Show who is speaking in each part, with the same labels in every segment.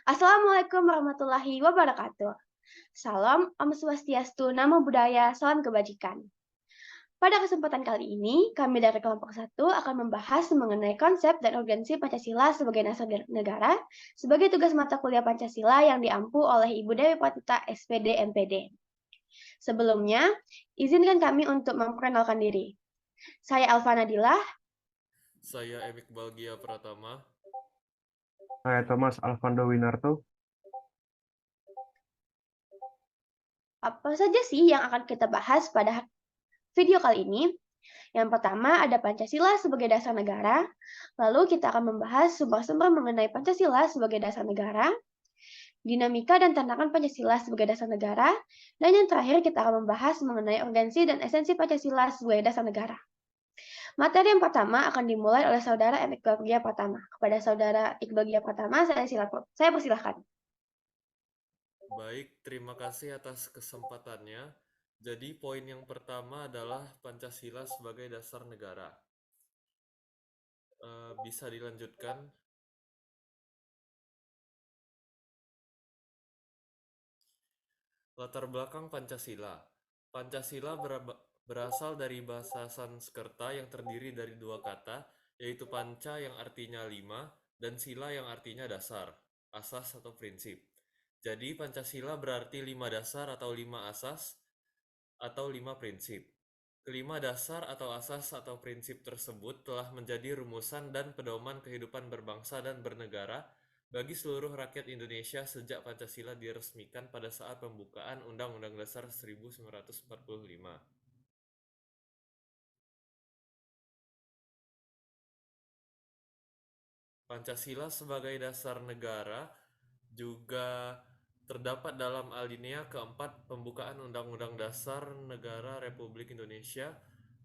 Speaker 1: Assalamualaikum warahmatullahi wabarakatuh. Salam Om Swastiastu, Namo Buddhaya, salam kebajikan. Pada kesempatan kali ini, kami dari kelompok satu akan membahas mengenai konsep dan urgensi Pancasila sebagai dasar negara sebagai tugas mata kuliah Pancasila yang diampu oleh Ibu Dewi Patuta, SPD, MPD. Sebelumnya, izinkan kami untuk memperkenalkan diri. Saya Alfa Nadilah.
Speaker 2: Saya Emik Balgia Pratama.
Speaker 3: Saya Thomas Alvando Winarto.
Speaker 1: Apa saja sih yang akan kita bahas pada video kali ini? Yang pertama ada Pancasila sebagai dasar negara, lalu kita akan membahas sumber-sumber mengenai Pancasila sebagai dasar negara, dinamika dan tantangan Pancasila sebagai dasar negara, dan yang terakhir kita akan membahas mengenai urgensi dan esensi Pancasila sebagai dasar negara. Materi yang pertama akan dimulai oleh Saudara Iqbal Gia Pratama. Kepada Saudara Iqbal Gia Pratama, saya persilahkan.
Speaker 2: Baik, terima kasih atas kesempatannya. Jadi poin yang pertama adalah Pancasila sebagai dasar negara. Bisa dilanjutkan. Latar belakang Pancasila. Pancasila berasal dari bahasa Sanskerta yang terdiri dari dua kata, yaitu panca yang artinya lima dan sila yang artinya dasar, asas atau prinsip. Jadi Pancasila berarti lima dasar atau lima asas atau lima prinsip. Kelima dasar atau asas atau prinsip tersebut telah menjadi rumusan dan pedoman kehidupan berbangsa dan bernegara bagi seluruh rakyat Indonesia sejak Pancasila diresmikan pada saat pembukaan Undang-Undang Dasar 1945. Pancasila sebagai dasar negara juga terdapat dalam alinea keempat pembukaan Undang-Undang Dasar Negara Republik Indonesia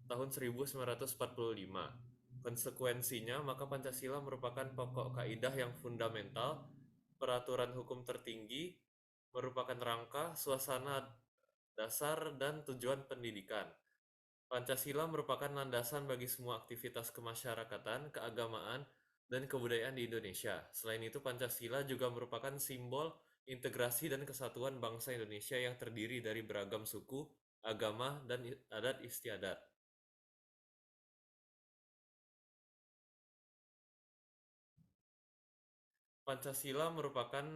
Speaker 2: tahun 1945. Konsekuensinya, maka Pancasila merupakan pokok kaidah yang fundamental, peraturan hukum tertinggi, merupakan rangka, suasana dasar, dan tujuan pendidikan. Pancasila merupakan landasan bagi semua aktivitas kemasyarakatan, keagamaan, dan kebudayaan di Indonesia. Selain itu, Pancasila juga merupakan simbol integrasi dan kesatuan bangsa Indonesia yang terdiri dari beragam suku, agama, dan adat istiadat. Pancasila merupakan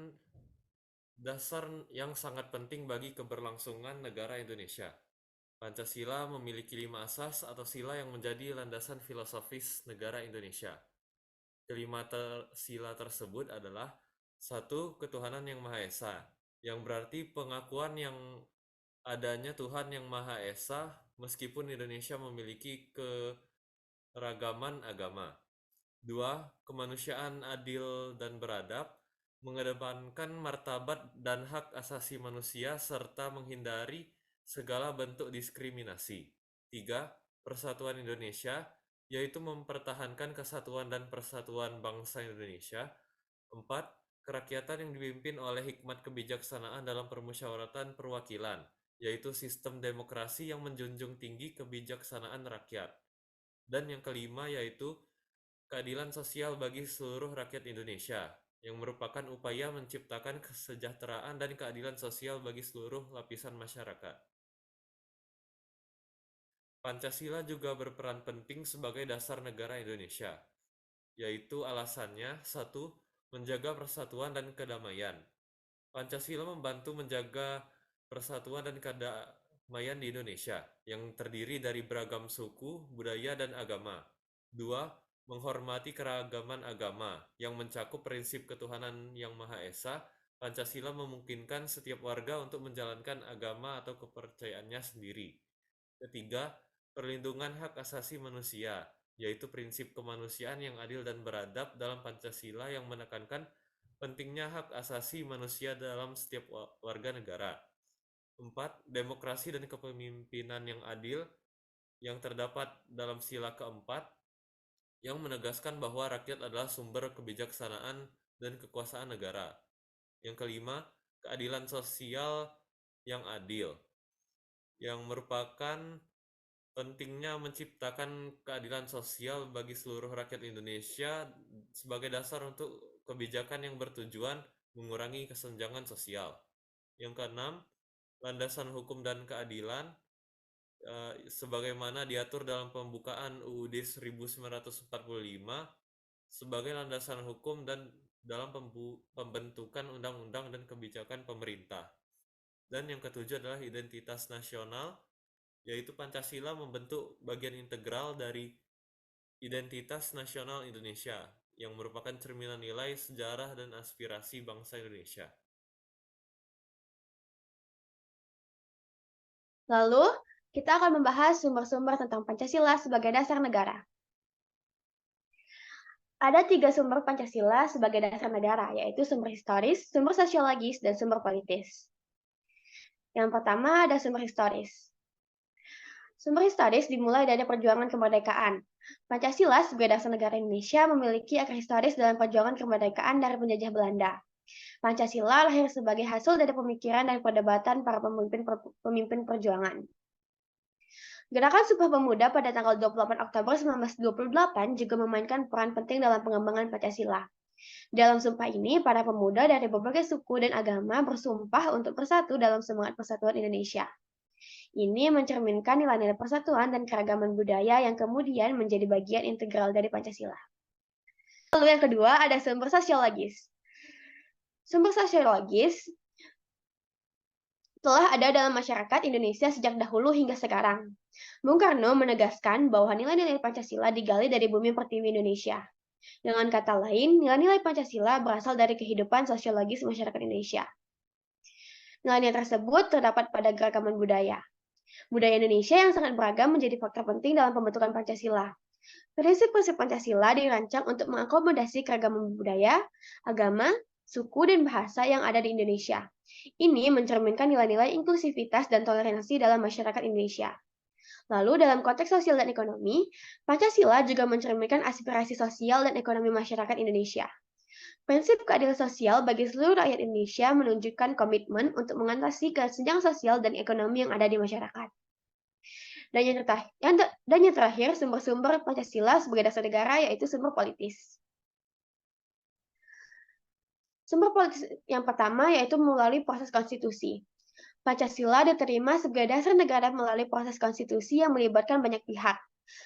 Speaker 2: dasar yang sangat penting bagi keberlangsungan negara Indonesia. Pancasila memiliki 5 asas atau sila yang menjadi landasan filosofis negara Indonesia. Kelima sila tersebut adalah satu, ketuhanan yang Maha Esa, yang berarti pengakuan yang adanya Tuhan yang Maha Esa meskipun Indonesia memiliki keragaman agama. Dua, kemanusiaan adil dan beradab, mengedepankan martabat dan hak asasi manusia serta menghindari segala bentuk diskriminasi. Tiga, persatuan Indonesia, yaitu mempertahankan kesatuan dan persatuan bangsa Indonesia. Empat, kerakyatan yang dipimpin oleh hikmat kebijaksanaan dalam permusyawaratan perwakilan, yaitu sistem demokrasi yang menjunjung tinggi kebijaksanaan rakyat. Dan yang kelima yaitu keadilan sosial bagi seluruh rakyat Indonesia, yang merupakan upaya menciptakan kesejahteraan dan keadilan sosial bagi seluruh lapisan masyarakat. Pancasila juga berperan penting sebagai dasar negara Indonesia, yaitu alasannya, satu, menjaga persatuan dan kedamaian. Pancasila membantu menjaga persatuan dan kedamaian di Indonesia, yang terdiri dari beragam suku, budaya, dan agama. Dua, menghormati keragaman agama yang mencakup prinsip ketuhanan yang Maha Esa. Pancasila memungkinkan setiap warga untuk menjalankan agama atau kepercayaannya sendiri. Ketiga, perlindungan hak asasi manusia, yaitu prinsip kemanusiaan yang adil dan beradab dalam Pancasila yang menekankan pentingnya hak asasi manusia dalam setiap warga negara. Empat, demokrasi dan kepemimpinan yang adil yang terdapat dalam sila keempat yang menegaskan bahwa rakyat adalah sumber kebijaksanaan dan kekuasaan negara. Yang kelima, keadilan sosial yang adil, yang merupakan pentingnya menciptakan keadilan sosial bagi seluruh rakyat Indonesia sebagai dasar untuk kebijakan yang bertujuan mengurangi kesenjangan sosial. Yang keenam, landasan hukum dan keadilan sebagaimana diatur dalam pembukaan UUD 1945 sebagai landasan hukum dan dalam pembentukan undang-undang dan kebijakan pemerintah. Dan yang ketujuh adalah identitas nasional, yaitu Pancasila membentuk bagian integral dari identitas nasional Indonesia yang merupakan cerminan nilai, sejarah, dan aspirasi bangsa Indonesia.
Speaker 1: Lalu, kita akan membahas sumber-sumber tentang Pancasila sebagai dasar negara. Ada 3 sumber Pancasila sebagai dasar negara, yaitu sumber historis, sumber sosiologis, dan sumber politis. Yang pertama ada sumber historis. Sumber historis dimulai dari perjuangan kemerdekaan. Pancasila sebagai dasar negara Indonesia memiliki akar historis dalam perjuangan kemerdekaan dari penjajah Belanda. Pancasila lahir sebagai hasil dari pemikiran dan perdebatan para pemimpin perjuangan. Gerakan Sumpah Pemuda pada tanggal 28 Oktober 1928 juga memainkan peran penting dalam pengembangan Pancasila. Dalam sumpah ini, para pemuda dari berbagai suku dan agama bersumpah untuk bersatu dalam semangat persatuan Indonesia. Ini mencerminkan nilai-nilai persatuan dan keragaman budaya yang kemudian menjadi bagian integral dari Pancasila. Lalu yang kedua ada sumber sosiologis. Sumber sosiologis telah ada dalam masyarakat Indonesia sejak dahulu hingga sekarang. Bung Karno menegaskan bahwa nilai-nilai Pancasila digali dari bumi pertiwi Indonesia. Dengan kata lain, nilai-nilai Pancasila berasal dari kehidupan sosiologis masyarakat Indonesia. Nilai-nilai tersebut terdapat pada keragaman budaya. Budaya Indonesia yang sangat beragam menjadi faktor penting dalam pembentukan Pancasila. Prinsip-prinsip Pancasila dirancang untuk mengakomodasi keragaman budaya, agama, suku, dan bahasa yang ada di Indonesia. Ini mencerminkan nilai-nilai inklusivitas dan toleransi dalam masyarakat Indonesia. Lalu dalam konteks sosial dan ekonomi, Pancasila juga mencerminkan aspirasi sosial dan ekonomi masyarakat Indonesia. Prinsip keadilan sosial bagi seluruh rakyat Indonesia menunjukkan komitmen untuk mengatasi kesenjangan sosial dan ekonomi yang ada di masyarakat. Dan yang terakhir, sumber-sumber Pancasila sebagai dasar negara yaitu sumber politis. Sumber politis yang pertama yaitu melalui proses konstitusi. Pancasila diterima sebagai dasar negara melalui proses konstitusi yang melibatkan banyak pihak,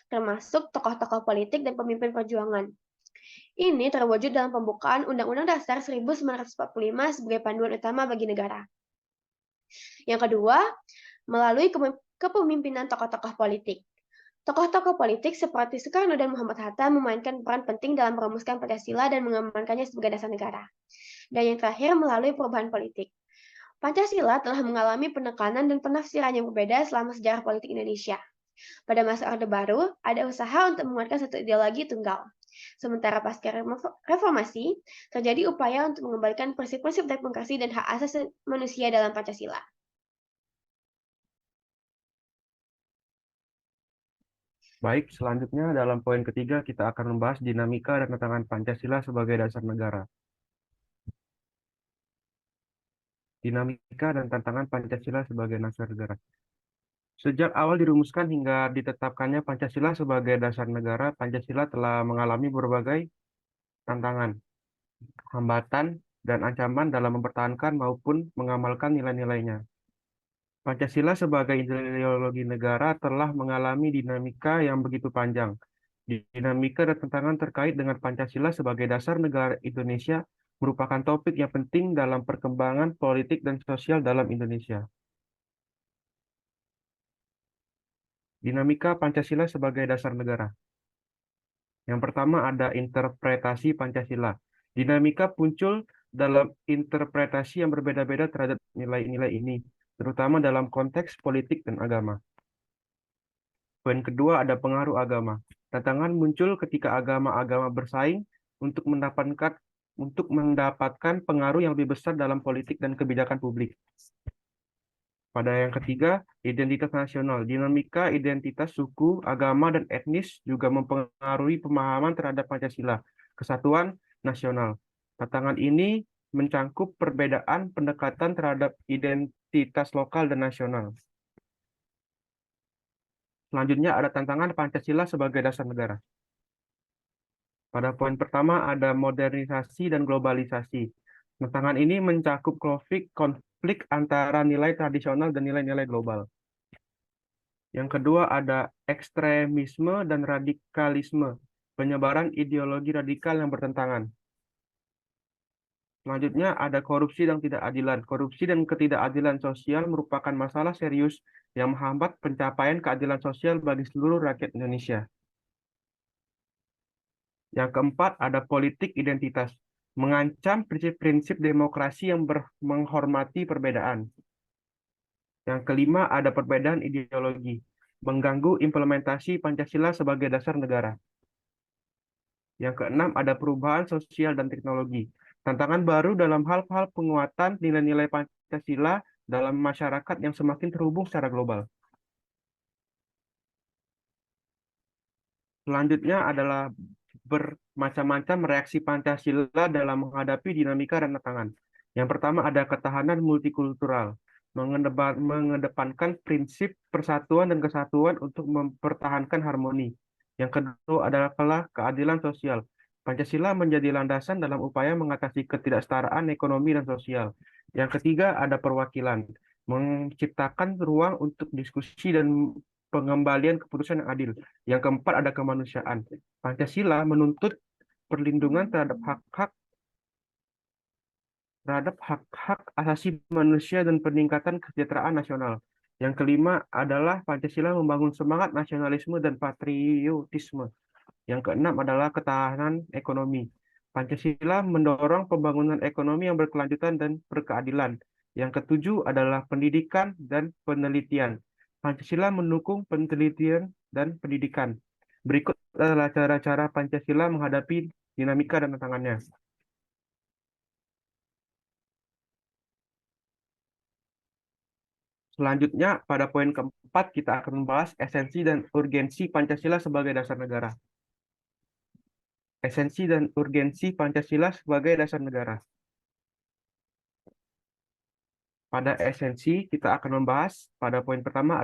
Speaker 1: termasuk tokoh-tokoh politik dan pemimpin perjuangan. Ini terwujud dalam pembukaan Undang-Undang Dasar 1945 sebagai panduan utama bagi negara. Yang kedua, melalui kepemimpinan tokoh-tokoh politik. Tokoh-tokoh politik seperti Soekarno dan Muhammad Hatta memainkan peran penting dalam merumuskan Pancasila dan mengamankannya sebagai dasar negara. Dan yang terakhir, melalui perubahan politik. Pancasila telah mengalami penekanan dan penafsiran yang berbeda selama sejarah politik Indonesia. Pada masa Orde Baru, ada usaha untuk menguatkan satu ideologi tunggal. Sementara pasca reformasi, terjadi upaya untuk mengembalikan prinsip-prinsip demokrasi dan hak asasi manusia dalam Pancasila.
Speaker 3: Baik, selanjutnya dalam poin ketiga kita akan membahas dinamika dan tantangan Pancasila sebagai dasar negara. Dinamika dan tantangan Pancasila sebagai dasar negara. Sejak awal dirumuskan hingga ditetapkannya Pancasila sebagai dasar negara, Pancasila telah mengalami berbagai tantangan, hambatan, dan ancaman dalam mempertahankan maupun mengamalkan nilai-nilainya. Pancasila sebagai ideologi negara telah mengalami dinamika yang begitu panjang. Dinamika dan tantangan terkait dengan Pancasila sebagai dasar negara Indonesia merupakan topik yang penting dalam perkembangan politik dan sosial dalam Indonesia. Dinamika Pancasila sebagai dasar negara. Yang pertama ada interpretasi Pancasila. Dinamika muncul dalam interpretasi yang berbeda-beda terhadap nilai-nilai ini, terutama dalam konteks politik dan agama. Poin kedua ada pengaruh agama. Tantangan muncul ketika agama-agama bersaing untuk mendapatkan pengaruh yang lebih besar dalam politik dan kebijakan publik. Pada yang ketiga, identitas nasional. Dinamika identitas suku, agama, dan etnis juga mempengaruhi pemahaman terhadap Pancasila, kesatuan nasional. Tantangan ini mencangkup perbedaan pendekatan terhadap identitas lokal dan nasional. Selanjutnya ada tantangan Pancasila sebagai dasar negara. Pada poin pertama ada modernisasi dan globalisasi. Tantangan ini mencakup konflik antara nilai tradisional dan nilai-nilai global. Yang kedua ada ekstremisme dan radikalisme, penyebaran ideologi radikal yang bertentangan. Selanjutnya ada korupsi dan ketidakadilan. Korupsi dan ketidakadilan sosial merupakan masalah serius yang menghambat pencapaian keadilan sosial bagi seluruh rakyat Indonesia. Yang keempat ada politik identitas, mengancam prinsip-prinsip demokrasi yang menghormati perbedaan. Yang kelima ada perbedaan ideologi, mengganggu implementasi Pancasila sebagai dasar negara. Yang keenam ada perubahan sosial dan teknologi, tantangan baru dalam hal-hal penguatan nilai-nilai Pancasila dalam masyarakat yang semakin terhubung secara global. Selanjutnya adalah bermacam-macam reaksi Pancasila dalam menghadapi dinamika dan tantangan. Yang pertama ada ketahanan multikultural, mengedepankan prinsip persatuan dan kesatuan untuk mempertahankan harmoni. Yang kedua adalah keadilan sosial. Pancasila menjadi landasan dalam upaya mengatasi ketidaksetaraan ekonomi dan sosial. Yang ketiga ada perwakilan, menciptakan ruang untuk diskusi dan pengembalian keputusan yang adil. Yang keempat ada kemanusiaan. Pancasila menuntut perlindungan terhadap hak-hak asasi manusia dan peningkatan kesejahteraan nasional. Yang kelima adalah Pancasila membangun semangat nasionalisme dan patriotisme. Yang keenam adalah ketahanan ekonomi. Pancasila mendorong pembangunan ekonomi yang berkelanjutan dan berkeadilan. Yang ketujuh adalah pendidikan dan penelitian. Pancasila mendukung penelitian dan pendidikan. Berikut adalah cara-cara Pancasila menghadapi dinamika dan tantangannya. Selanjutnya, pada poin keempat, kita akan membahas esensi dan urgensi Pancasila sebagai dasar negara. Esensi dan urgensi Pancasila sebagai dasar negara. Pada esensi, kita akan membahas pada poin pertama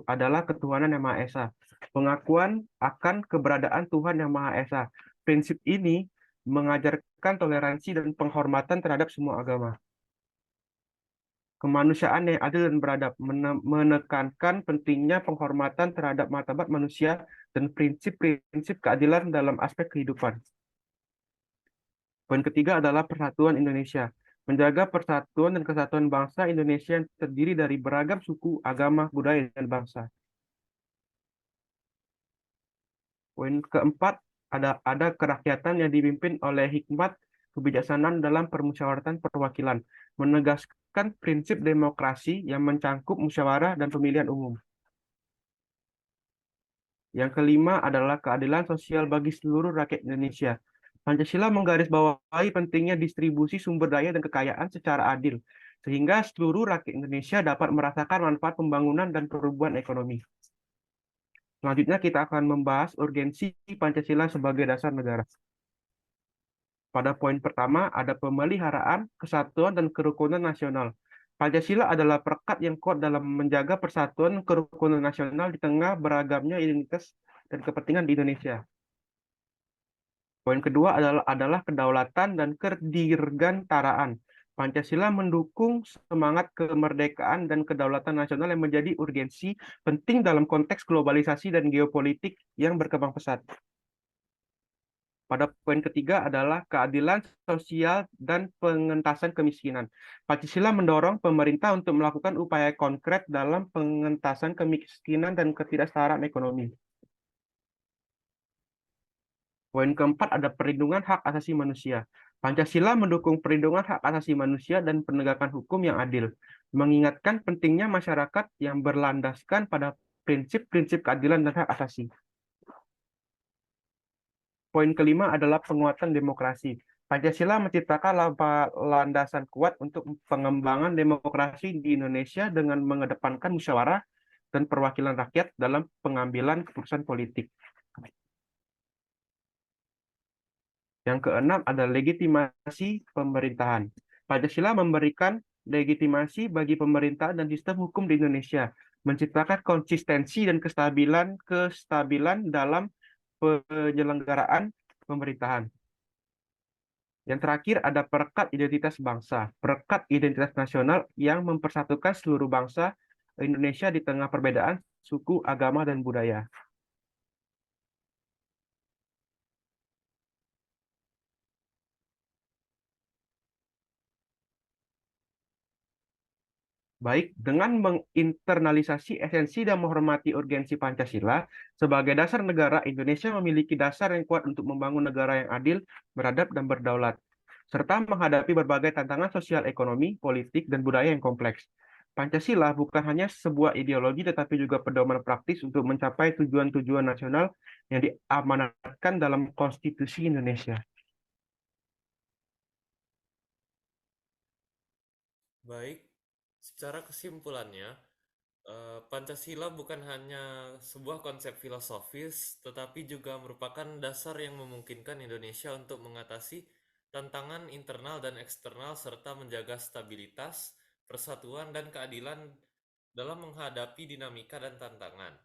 Speaker 3: adalah ketuhanan yang Maha Esa. Pengakuan akan keberadaan Tuhan yang Maha Esa. Prinsip ini mengajarkan toleransi dan penghormatan terhadap semua agama. Kemanusiaan yang adil dan beradab, menekankan pentingnya penghormatan terhadap martabat manusia dan prinsip-prinsip keadilan dalam aspek kehidupan. Poin ketiga adalah persatuan Indonesia. Menjaga persatuan dan kesatuan bangsa Indonesia yang terdiri dari beragam suku, agama, budaya, dan bangsa. Poin keempat ada kerakyatan yang dipimpin oleh hikmat kebijaksanaan dalam permusyawaratan perwakilan, menegaskan prinsip demokrasi yang mencangkup musyawarah dan pemilihan umum. Yang kelima adalah keadilan sosial bagi seluruh rakyat Indonesia. Pancasila menggarisbawahi pentingnya distribusi sumber daya dan kekayaan secara adil, sehingga seluruh rakyat Indonesia dapat merasakan manfaat pembangunan dan perubahan ekonomi. Selanjutnya kita akan membahas urgensi Pancasila sebagai dasar negara. Pada poin pertama ada pemeliharaan, kesatuan, dan kerukunan nasional. Pancasila adalah perekat yang kuat dalam menjaga persatuan dan kerukunan nasional di tengah beragamnya identitas dan kepentingan di Indonesia. Poin kedua adalah kedaulatan dan kedirgantaraan. Pancasila mendukung semangat kemerdekaan dan kedaulatan nasional yang menjadi urgensi penting dalam konteks globalisasi dan geopolitik yang berkembang pesat. Pada poin ketiga adalah keadilan sosial dan pengentasan kemiskinan. Pancasila mendorong pemerintah untuk melakukan upaya konkret dalam pengentasan kemiskinan dan ketidaksetaraan ekonomi. Poin keempat ada perlindungan hak asasi manusia. Pancasila mendukung perlindungan hak asasi manusia dan penegakan hukum yang adil, mengingatkan pentingnya masyarakat yang berlandaskan pada prinsip-prinsip keadilan dan hak asasi. Poin kelima adalah penguatan demokrasi. Pancasila menciptakan landasan kuat untuk pengembangan demokrasi di Indonesia dengan mengedepankan musyawarah dan perwakilan rakyat dalam pengambilan keputusan politik. Yang keenam ada legitimasi pemerintahan. Pancasila memberikan legitimasi bagi pemerintah dan sistem hukum di Indonesia, menciptakan konsistensi dan kestabilan dalam penyelenggaraan pemerintahan. Yang terakhir ada perekat identitas bangsa, perekat identitas nasional yang mempersatukan seluruh bangsa Indonesia di tengah perbedaan suku, agama, dan budaya. Baik, dengan menginternalisasi esensi dan menghormati urgensi Pancasila sebagai dasar negara, Indonesia memiliki dasar yang kuat untuk membangun negara yang adil, beradab, dan berdaulat, serta menghadapi berbagai tantangan sosial, ekonomi, politik, dan budaya yang kompleks. Pancasila bukan hanya sebuah ideologi, tetapi juga pedoman praktis untuk mencapai tujuan-tujuan nasional yang diamanatkan dalam Konstitusi Indonesia.
Speaker 2: Baik, secara kesimpulannya, Pancasila bukan hanya sebuah konsep filosofis, tetapi juga merupakan dasar yang memungkinkan Indonesia untuk mengatasi tantangan internal dan eksternal serta menjaga stabilitas, persatuan, dan keadilan dalam menghadapi dinamika dan tantangan.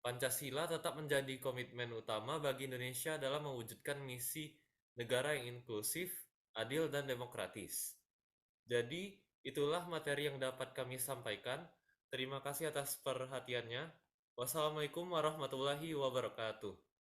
Speaker 2: Pancasila tetap menjadi komitmen utama bagi Indonesia dalam mewujudkan misi negara yang inklusif, adil, dan demokratis. Jadi, itulah materi yang dapat kami sampaikan. Terima kasih atas perhatiannya. Wassalamualaikum warahmatullahi wabarakatuh.